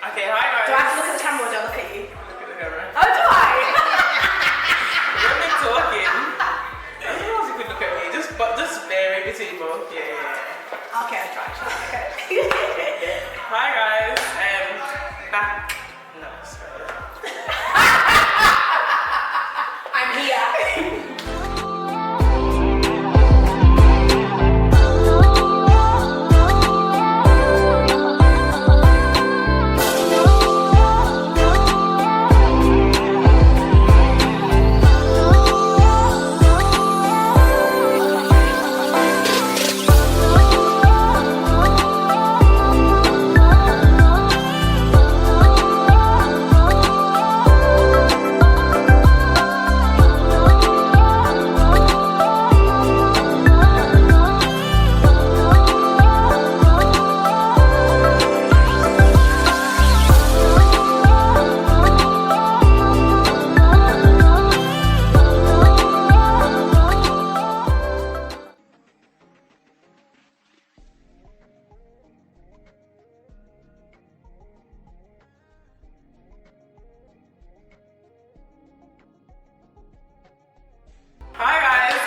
Okay, hi guys. Do I have to look at the camera or do I look at you? Look at the camera. Oh, do I? When we're talking, I don't know if you could look at me. Just bear in between both. Yeah. Okay, I'll try. Okay. Hi guys. Back. No, sorry. I'm here. Hi guys,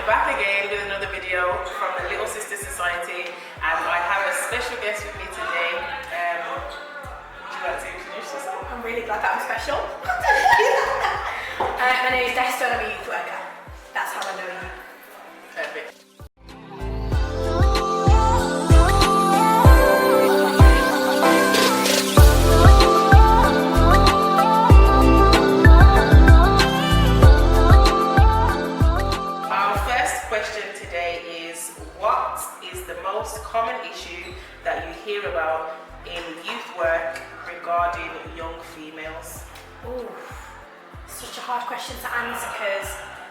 back again with another video from the Little Sister Society, and I have a special guest with me today. Would you like to introduce yourself? I'm really glad that I'm special. My name is Dexter and I'm a youth worker. That's how I know you. Perfect. Common issue that you hear about in youth work regarding young females? Ooh, such a hard question to answer because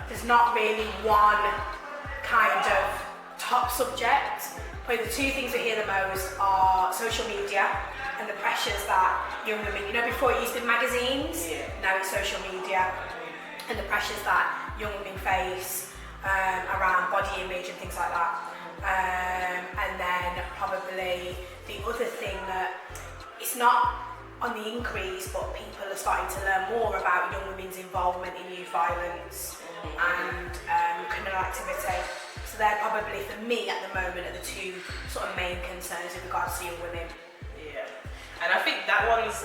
there's not really one kind of top subject. Probably the two things we hear the most are social media and the pressures that young women, you know, before it used to be magazines, now it's social media, and the pressures that young women face around body image and things like that. And then probably the other thing that it's not on the increase, but people are starting to learn more about young women's involvement in youth violence and criminal activity. So they're probably, for me at the moment, are the two sort of main concerns in regards to young women. Yeah, and I think that one's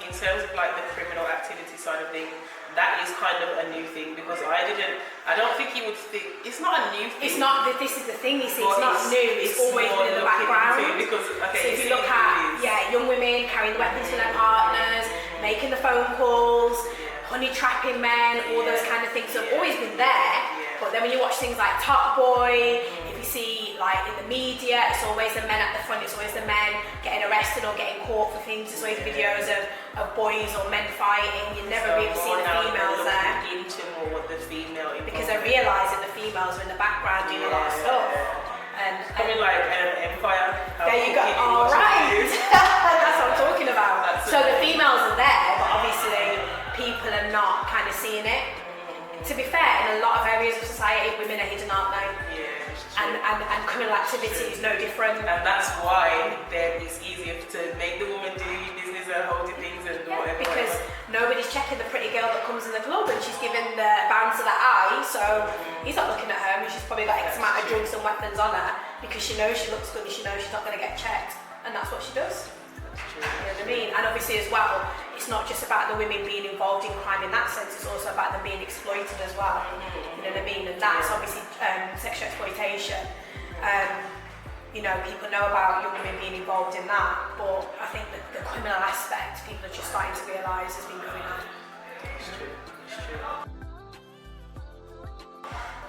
in terms of like the criminal activity side of things, that is kind of a new thing because I don't think you would think, it's not a new thing. It's not, this is the thing, you see, it's not new, it's always been in the background. Because, okay, so if you look at, young women carrying the weapons for their partners, making the phone calls, honey trapping men, all those kind of things have always been there. But then when you watch things like Top Boy, if you see like in the media, it's always the men at the front, it's always the men getting arrested or getting caught for things, it's always videos of boys or men fighting, you never really see the females there. Into more what the female because I realise that the females are in the background doing a lot of stuff. And I mean like Empire. There you go, alright! That's what I'm talking about. So the females are there, but obviously people are not kind of seeing it. To be fair, in a lot of areas of society, women are hidden, aren't they? Yeah, and criminal activity is no different. And that's why then it's easier to make the woman do business and holding things and whatever. Because nobody's checking the pretty girl that comes in the club and she's giving the bouncer that eye, so he's not looking at her and she's probably got X amount of drugs and weapons on her because she knows she looks good and she knows she's not going to get checked. And that's what she does. You know what I mean? And obviously as well, it's not just about the women being involved in crime in that sense, it's also about them being exploited as well. You know what I mean? And that's obviously sexual exploitation. You know, people know about young women being involved in that, but I think that the criminal aspect, people are just starting to realise has been going on. It's true. It's true.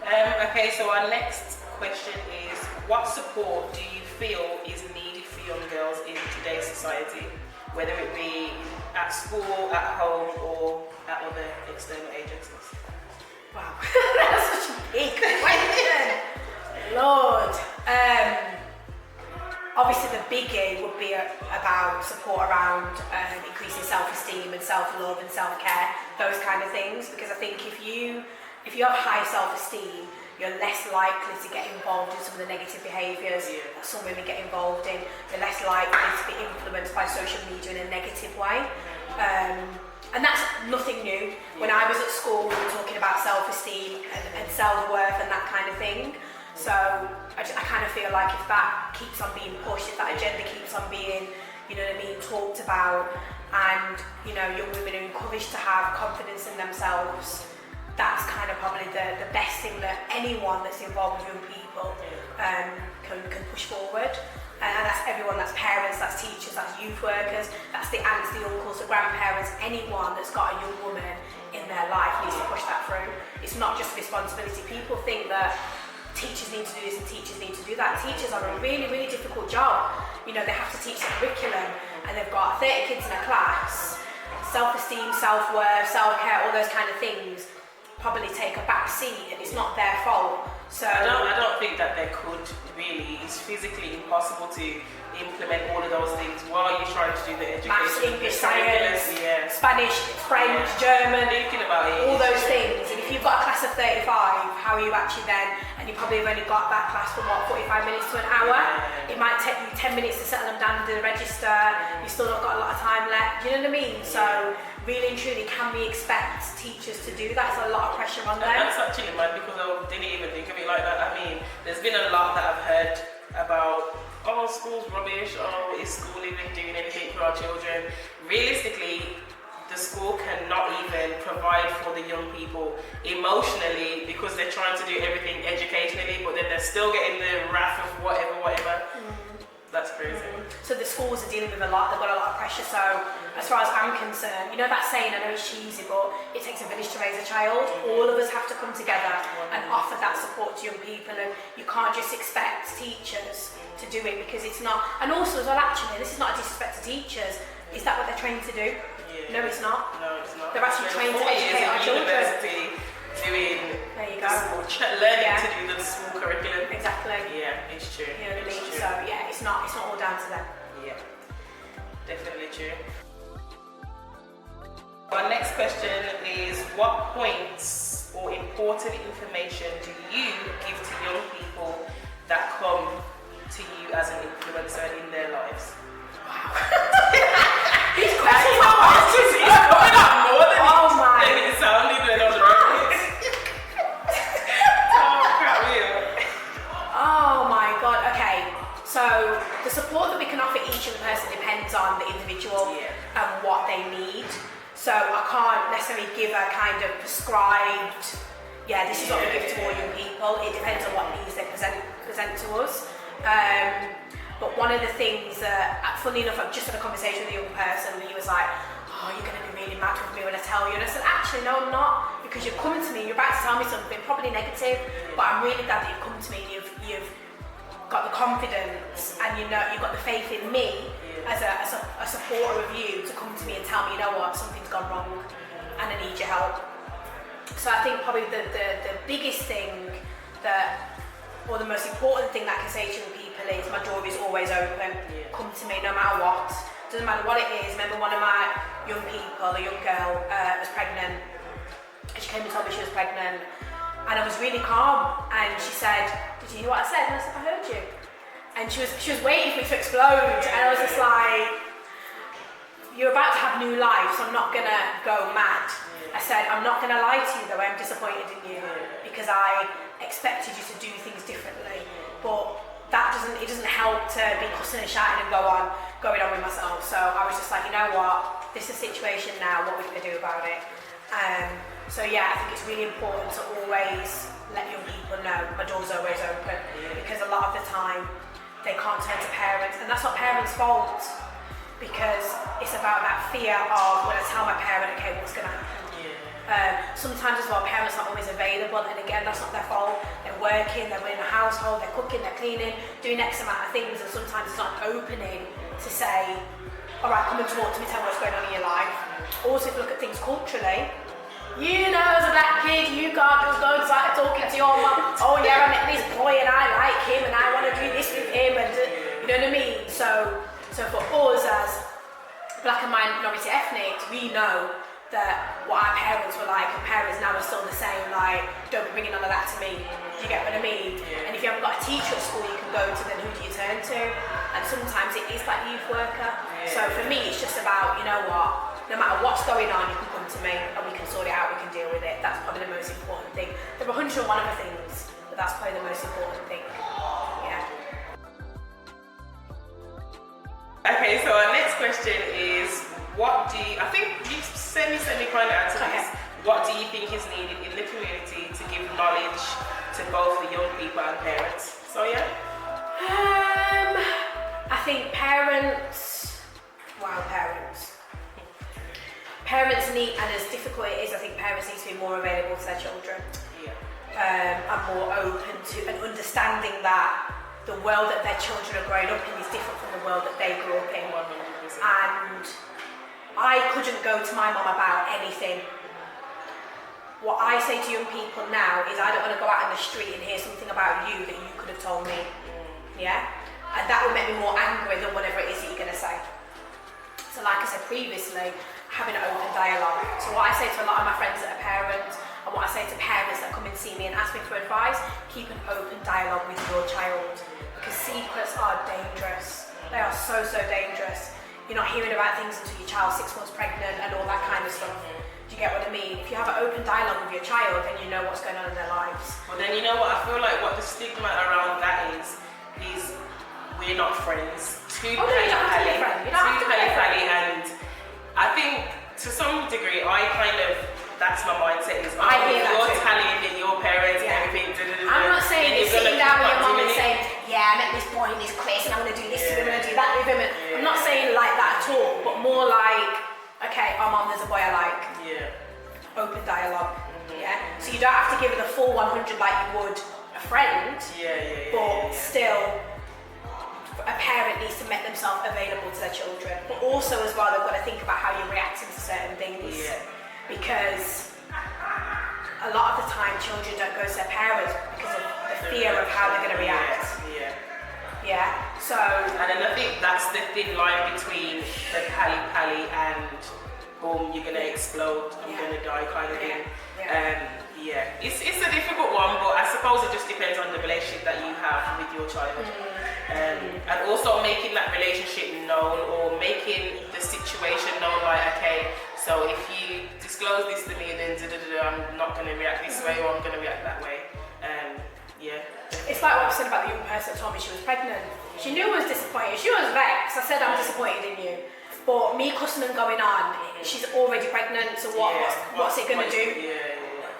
Okay, so our next question is, what support do you feel is needed for young girls in today's society, whether it be at school, at home, or at other external agencies? Wow, that's such a big question. Lord. Obviously the biggie would be about support around increasing self-esteem and self-love and self-care, those kind of things, because I think if you have high self-esteem, you're less likely to get involved in some of the negative behaviours that some women get involved in. You're less likely to be influenced by social media in a negative way. And that's nothing new. When I was at school, we were talking about self-esteem and self-worth and that kind of thing. So I kind of feel like if that keeps on being pushed, if that agenda keeps on being, you know what I mean, talked about, and, you know, young women are encouraged to have confidence in themselves, that's kind of probably the best thing that anyone that's involved with young people can push forward. And that's everyone, that's parents, that's teachers, that's youth workers, that's the aunts, the uncles, the grandparents, anyone that's got a young woman in their life needs to push that through. It's not just a responsibility. People think that teachers need to do this and teachers need to do that. Teachers are a really, really difficult job. You know, they have to teach the curriculum and they've got 30 kids in a class. Self-esteem, self-worth, self-care, all those kind of things probably take a back seat and it's not their fault. So I don't think that they could really. It's physically impossible to implement all of those things while you're trying to do the education. Maths, English, science, Spanish, French, German, thinking about it, all those things. And if you've got a class of 35, how are you actually then? And you probably have only got that class for what, 45 minutes to an hour? It might take you 10 minutes to settle them down and do the register. You've still not got a lot of time left. Do you know what I mean? So really and truly, can we expect teachers to do that? It's a lot of pressure on them. That's actually mad because I didn't even think of it like that. I mean, there's been a lot that I've heard about, oh, school's rubbish, oh, is school even doing anything for our children? Realistically, the school cannot even provide for the young people emotionally because they're trying to do everything educationally, but then they're still getting the wrath of whatever. That's crazy. So the schools are dealing with a lot, they've got a lot of pressure. So as far as I'm concerned, you know that saying, I know it's cheesy, but it takes a village to raise a child. All of us have to come together and offer that support to young people, and you can't just expect teachers to do it because it's not. And also as well, actually, this is not a disrespect to teachers, is that what they're trained to do? No, it's not. No, it's not. They're actually trained to educate our children. Doing there you go. Learning to do the school curriculum. Exactly. Yeah, it's true. You know what I mean? So yeah, it's not all down to them. Yeah, definitely true. Our next question is, what points or important information do you give to young people that come to you as an influencer in their lives? Wow. These questions are hard. It's coming up more than it sounded when I was writing it. Oh my god, okay. So the support that we can offer each other person depends on the individual and what they need. So I can't necessarily give a kind of prescribed, this is what we give to all young people. It depends on what needs they present to us. But one of the things that, funny enough, I've just had a conversation with a young person and he was like, oh, you're going to be really mad with me when I tell you. And I said, actually, no, I'm not. Because you've come to me, you're about to tell me something, probably negative, but I'm really glad that you've come to me and you've got the confidence and you know, you've got the faith in me as a supporter of you to come to me and tell me, you know what, something's gone wrong and I need your help. So I think probably the biggest thing that, or the most important thing that I can say to young people is my door is always open. Come to me no matter what. Doesn't matter what it is. Remember one of my young people, a young girl, was pregnant. And she came and told me she was pregnant. And I was really calm. And she said, did you hear what I said? And I said, I heard you. And she was waiting for me to explode. And I was just like, you're about to have new life, so I'm not gonna go mad. I said, I'm not gonna lie to you though, I'm disappointed in you because I expected you to do things differently. But it doesn't help to be cussing and shouting and going on with myself. So I was just like, you know what, this is a situation now, what are we gonna do about it? So yeah, I think it's really important to always let young people know my door's always open because a lot of the time they can't turn to parents, and that's not parents' fault because it's about that fear of when I tell my parent, okay, what's gonna happen? Sometimes as well, parents aren't always available, and again, that's not their fault. They're working, they're in a household, they're cooking, they're cleaning, doing X amount of things, and sometimes it's not an opening to say, all right, come and talk to me, tell me what's going on in your life. Also, if you look at things culturally, you know, as a black kid, you can't just go and start talking to your mum, oh yeah, I met this boy and I like him and I want to do this with him, and you know what I mean? So for us as black and minority ethnics, we know that what our parents were like, and parents now are still the same, like, don't be bringing none of that to me. Do you get what I mean? Yeah. And if you haven't got a teacher at school you can go to, then who do you turn to? And sometimes it is that youth worker. Yeah. So for me, it's just about, you know what, no matter what's going on, you can come to me and we can sort it out, we can deal with it. That's probably the most important thing. There are 101 other things, but that's probably the most important thing. Yeah. Okay, so our next question is, what do you, I think you semi kind of answered this. What do you think is needed in the community to give knowledge to both the young people and parents? So yeah. I think parents need, and as difficult it is, I think parents need to be more available to their children. Yeah. And more open to and understanding that the world that their children are growing up in is different from the world that they grew up in. 100%. And I couldn't go to my mum about anything. What I say to young people now is I don't want to go out in the street and hear something about you that you could have told me. Yeah? And that would make me more angry than whatever it is that you're going to say. So like I said previously, having an open dialogue. So what I say to a lot of my friends that are parents, and what I say to parents that come and see me and ask me for advice, keep an open dialogue with your child. Because secrets are dangerous. They are so, so dangerous. You're not hearing about things until your child's 6 months pregnant and all that kind of stuff. Do you get what I mean? If you have an open dialogue with your child, then you know what's going on in their lives. Well then, you know what, I feel like what the stigma around that is we're not friends. Too pally, and I think to some degree that's my mindset is, oh, if you're tallying in your parents and everything, I'm not saying you're sitting down with your mum and saying, yeah, I met this boy in this Chris and I'm going to do this to him, I'm going to do that with him. I'm not saying like that at all, but more like, okay, oh mum, there's a boy I like. Yeah. Open dialogue. Yeah. So you don't have to give it the full 100 like you would a friend. But still, a parent needs to make themselves available to their children. But also as well, they've got to think about how you're reacting to certain things. Yeah. Because a lot of the time children don't go to their parents because of the fear of how they're going to react. Yeah. So. And then I think that's the thin line between the pally and boom, you're gonna explode, you're gonna die kind of thing. It's a difficult one, but I suppose it just depends on the relationship that you have with your child. And also making that relationship known, or making the situation known, like, okay, so if you disclose this to me, then I'm not going to react this way, or I'm going to react that way. It's like what I said about the young person that told me she was pregnant. She knew I was disappointed. She was vexed. I said, I'm disappointed in you. But me cussing and going on, she's already pregnant, so what's it going to do?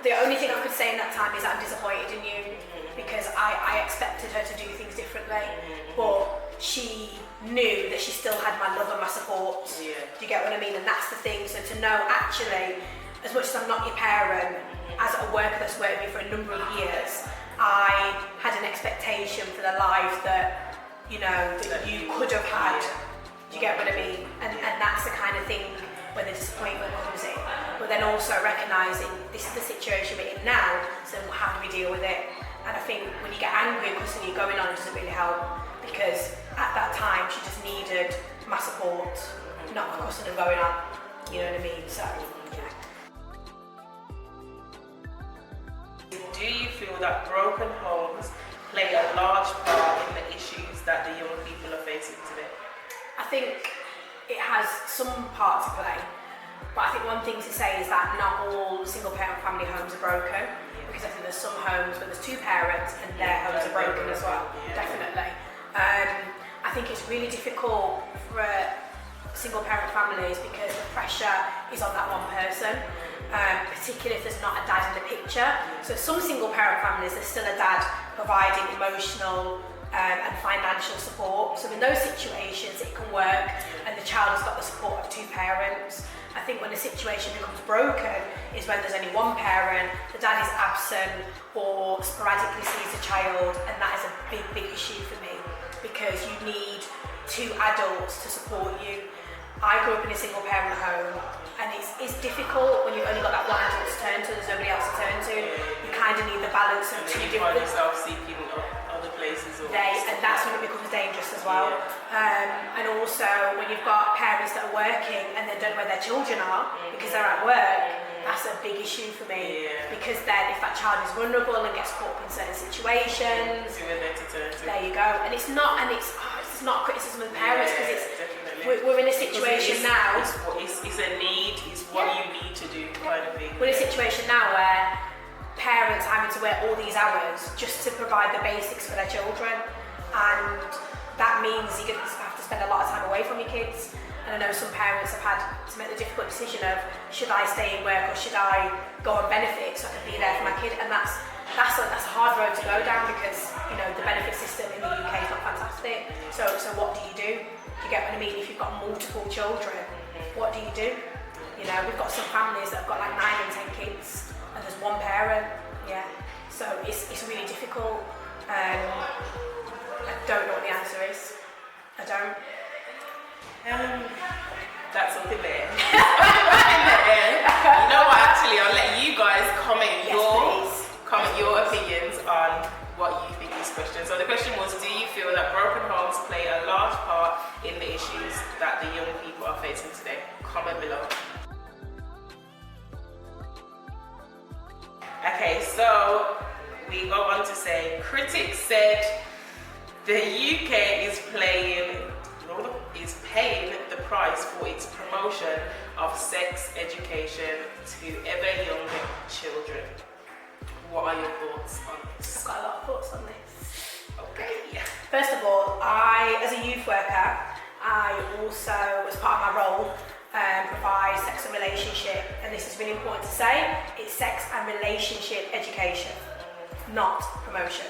The only thing I could say in that time is I'm disappointed in you, because I expected her to do things differently. But she knew that she still had my love and my support. Do you get what I mean? And that's the thing. So to know, actually, as much as I'm not your parent, as a worker that's worked with me for a number of years, I had an expectation for the life that, you know, that you could have had. Do you get what I mean? And that's the kind of thing when the disappointment comes in. But then also recognising this is the situation we're in now, so how do we deal with it? And I think when you get angry and cussing you going on, it doesn't really help, because at that time she just needed my support, not my cussing and going on. You know what I mean? So, yeah. Do you feel that broken homes play a large part in the issues that the young people are facing today? I think it has some part to play, but I think one thing to say is that not all single parent family homes are broken, because I think there's some homes where there's two parents and their homes are broken as well, definitely. I think it's really difficult for single parent families because the pressure is on that one person, particularly if there's not a dad in the picture. So some single parent families, there's still a dad providing emotional and financial support. So in those situations it can work and the child has got the support of two parents. I think when the situation becomes broken is when there's only one parent, the dad is absent or sporadically sees the child, and that is a big issue for me, because you need two adults to support you. I grew up in a single parent home, and it's difficult when you've only got that one adult to turn to, there's nobody else to turn to. You kind of need the balance of two different. You find yourself seeking other places. places. And that's when it becomes dangerous as well. And also when you've got parents that are working and they don't know where their children are because they're at work, that's a big issue for me. Because then if that child is vulnerable and gets caught up in certain situations, there you go. And it's not criticism of the parents, because we're in a situation now. It's a need. It's what you need to do, kind of thing. We're in a situation now where parents are having to work all these hours just to provide the basics for their children, and that means you're going to have to spend a lot of time away from your kids. And I know some parents have had to make the difficult decision of, should I stay in work or should I go on benefits so I can be there for my kid? And that's a hard road to go down, because the benefit system in the UK is not fantastic. So what do? You get what I mean? If you've got multiple children, what do? We've got some families that have got like 9 and 10 kids, and there's one parent. So it's really difficult. I don't know what the answer is. I don't. That's something there. You know what? Actually, I'll let you guys comment your opinions on what you think these questions. So the question was, do you feel that broken homes play a large part in the issues that the young people are facing today? Comment below. Okay, so we go on to say, critics said the UK is paying the price for its promotion of sex education to ever younger children. What are your thoughts on this? I've got a lot of thoughts on this. Okay. First of all, as a youth worker, I also, as part of my role, provide sex and relationship, and this is really important to say, it's sex and relationship education, not promotion.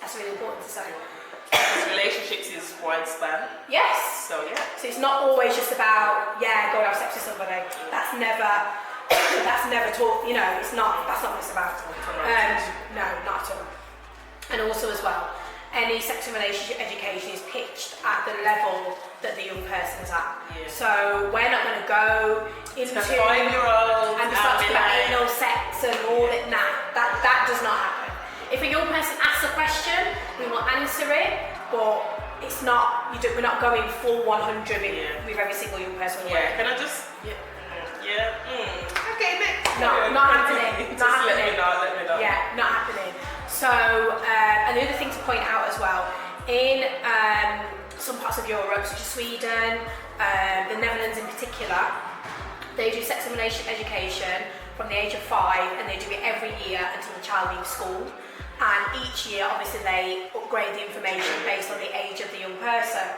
That's really important to say. Because relationships is widespan. Yes. So it's not always just about go and have sex with somebody. That's never taught. It's not. That's not what it's about. No, not at all. And also as well, any sex and relationship education is pitched at the level that the young person's at. So we're not going to go into 5-year-old and start to about anal sex and all that. Nah, that does not happen. If a young person asks a question, we will answer it, but it's not. We're not going full 100 with every single young person. Can I just? Okay, next. No, not happening. Not happening. Let me know. Yeah, not happening. So, and the other thing to point out as well, in some parts of Europe, such as Sweden, the Netherlands in particular, they do sex and relationship education from the age of 5, and they do it every year until the child leaves school. And each year, obviously, they upgrade the information based on the age of the young person.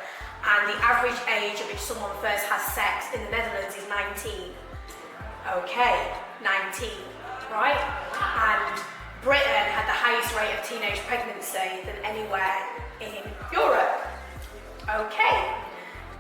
And the average age at which someone first has sex in the Netherlands is 19. Okay, 19, right? And Britain had the highest rate of teenage pregnancy than anywhere in Europe. Okay.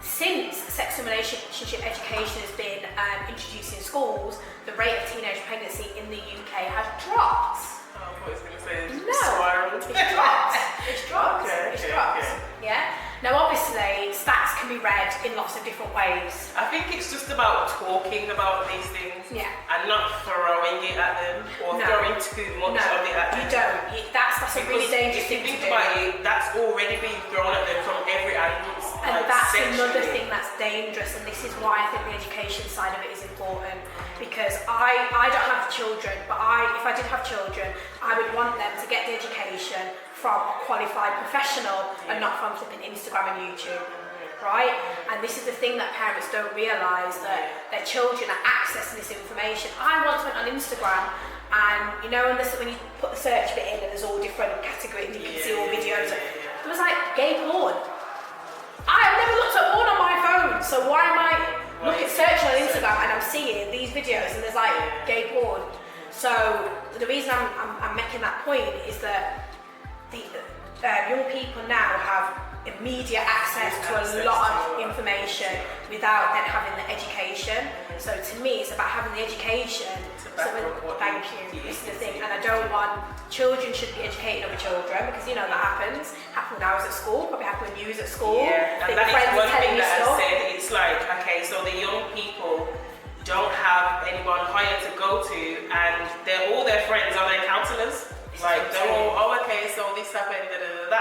Since sex and relationship education has been introduced in schools, the rate of teenage pregnancy in the UK has dropped. I was going to say spiraled. It's dropped. It's dropped. It's dropped. Yeah. Now, obviously, stats can be read in lots of different ways. I think it's just about talking about these things and not throwing it at them or throwing too much of it at them. You don't. That's a really dangerous thing to do. If you think about it, that's already being thrown at them from every angle. And that's another thing that's dangerous, and this is why I think the education side of it is important. Because I don't have children, but if I did have children, I would want them to get the education from a qualified professional and not from flipping Instagram and YouTube, right? And this is the thing that parents don't realise, that their children are accessing this information. I once went on Instagram, and when you put the search bit in and there's all different categories and you can see all videos, there was like gay porn. I've never looked at porn on my phone, so why am I searching on Instagram and I'm seeing these videos and there's like gay porn? So the reason I'm making that point is that the young people now have immediate access to a lot of information without then having the education. So to me, it's about having the education. Thank you. This is the thing, and I don't want children should be educating other children, because that happens. Happened when I was at school. Probably happened when you was at school. Yeah, and that is one thing that I said. It's like, okay, so the young people don't have anyone higher to go to, and all their friends are their counsellors. Like they're all, okay, so this happened. Da, da, da, da.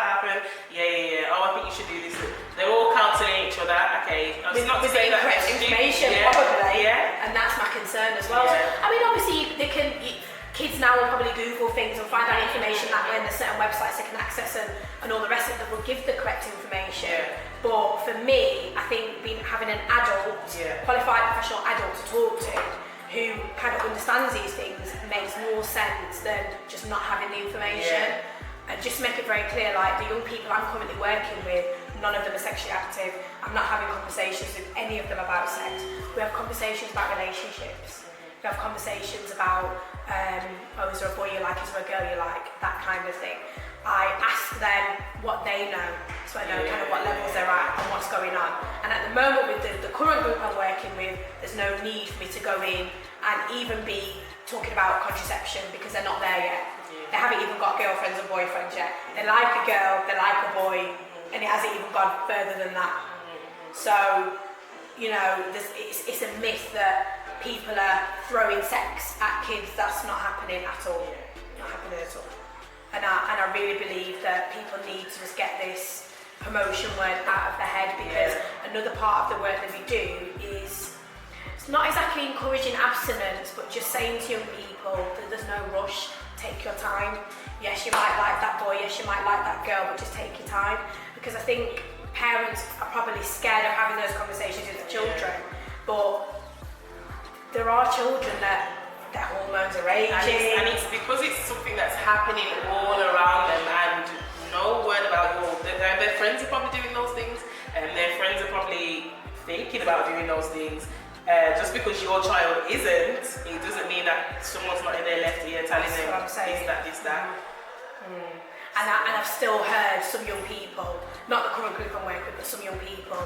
information, probably. And that's my concern as well. So, I mean, obviously, kids now will probably Google things and find out information that way, and there's certain websites they can access and all the rest of it that will give the correct information. But for me, I think having an adult, qualified professional adult to talk to, who kind of understands these things, makes more sense than just not having the information. And just to make it very clear, like the young people I'm currently working with, none of them are sexually active. I'm not having conversations with any of them about sex. We have conversations about relationships. We have conversations about, is there a boy you like, is there a girl you like, that kind of thing. I ask them what they know, so I know kind of what levels they're at and what's going on. And at the moment with the current group I'm working with, there's no need for me to go in and even be talking about contraception because they're not there yet. They haven't even got girlfriends or boyfriends yet. They like a girl, they like a boy, and it hasn't even gone further than that. So, you know, it's a myth that people are throwing sex at kids. That's not happening at all. Not happening at all. And I really believe that people need to just get this promotion word out of their head, because another part of the work that we do is, it's not exactly encouraging abstinence, but just saying to young people that there's no rush, take your time. Yes, you might like that boy, yes, you might like that girl, but just take your time. Because I think parents are probably scared of having those conversations with their children, but there are children that their hormones are aging. And it's because it's something that's happening all around them, and no word about their friends are probably doing those things, and their friends are probably thinking about doing those things. Just because your child isn't, it doesn't mean that someone's not in their left ear telling them this, that. And I've still heard some young people, not the current group I'm working with, but some young people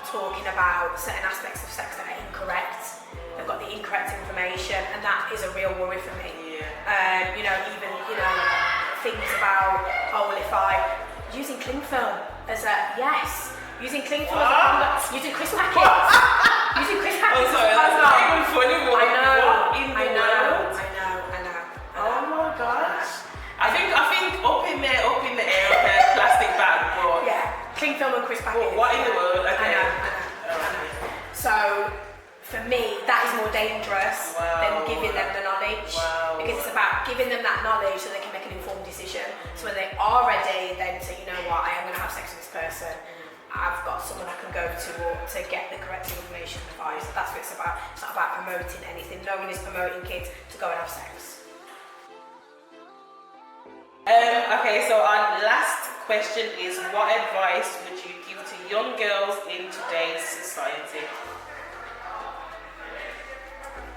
talking about certain aspects of sex that are incorrect. They've got the incorrect information, and that is a real worry for me. You know, even things about, if using cling film as a using cling film as a condom, using crisp packets, using crisp packets as a condom. That's not even funny. I know. Oh my gosh. I think up in the air, plastic bag, but cling film and crisp packets. What in the world? Okay. I know. So for me, that is more dangerous than giving them the knowledge, because it's about giving them that knowledge so they can make an informed decision. So when they are ready, then say, you know what, I am going to have sex with this person. I've got someone I can go to get the correct information and advice. That's what it's about. It's not about promoting anything. No one is promoting kids to go and have sex. Okay, so our last question is, what advice would you give to young girls in today's society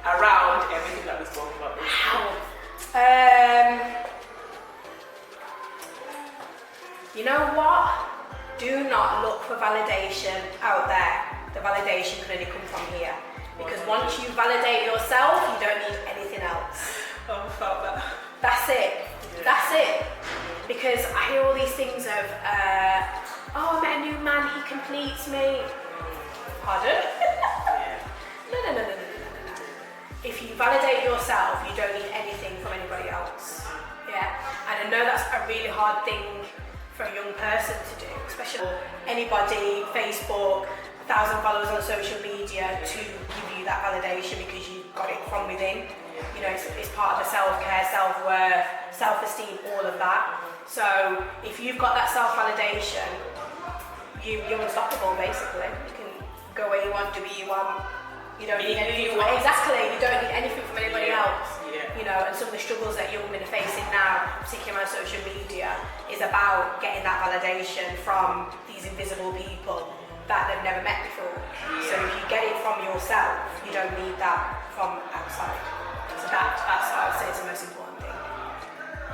around everything that we spoke about? You know what? Do not look for validation out there. The validation can only come from here. Because once you validate yourself, you don't need anything else. Oh, I felt that. That's it. That's it. Because I hear all these things of, I met a new man, he completes me. Pardon? No. If you validate yourself, you don't need anything from anybody else. And I know that's a really hard thing for a young person to do, especially anybody, Facebook, 1,000 followers on social media, to give you that validation because you got it from within. You know, it's part of the self-care, self-worth, self-esteem, all of that. So if you've got that self-validation, you're unstoppable basically. You can go where you want, do what you want. You don't need anything from exactly. You don't need anything from anybody else. You know, and some of the struggles that young women are facing now, particularly on social media, is about getting that validation from these invisible people that they've never met before. So if you get it from yourself, you don't need that from outside. So that's what I would say is the most important thing.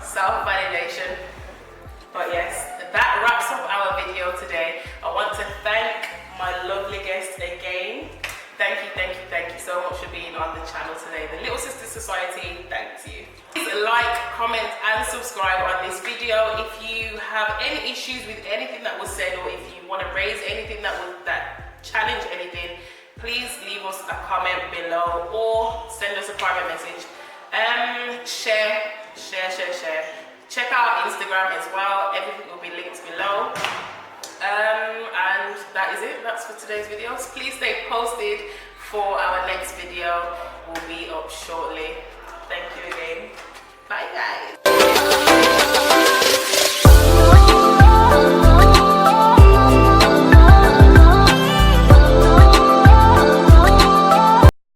Self-validation. But yes, that wraps up our video today. I want to thank my lovely guest again. Thank you so much for being on the channel today. The Little Sister Society thanks you. Please like, comment and subscribe on this video. If you have any issues with anything that was said, or if you want to raise anything that challenge anything, please leave us a comment below or send us a private message. Share. Check out Instagram as well. Everything will be linked below. And that is it. That's for today's videos. Please stay posted for our next video will be up shortly.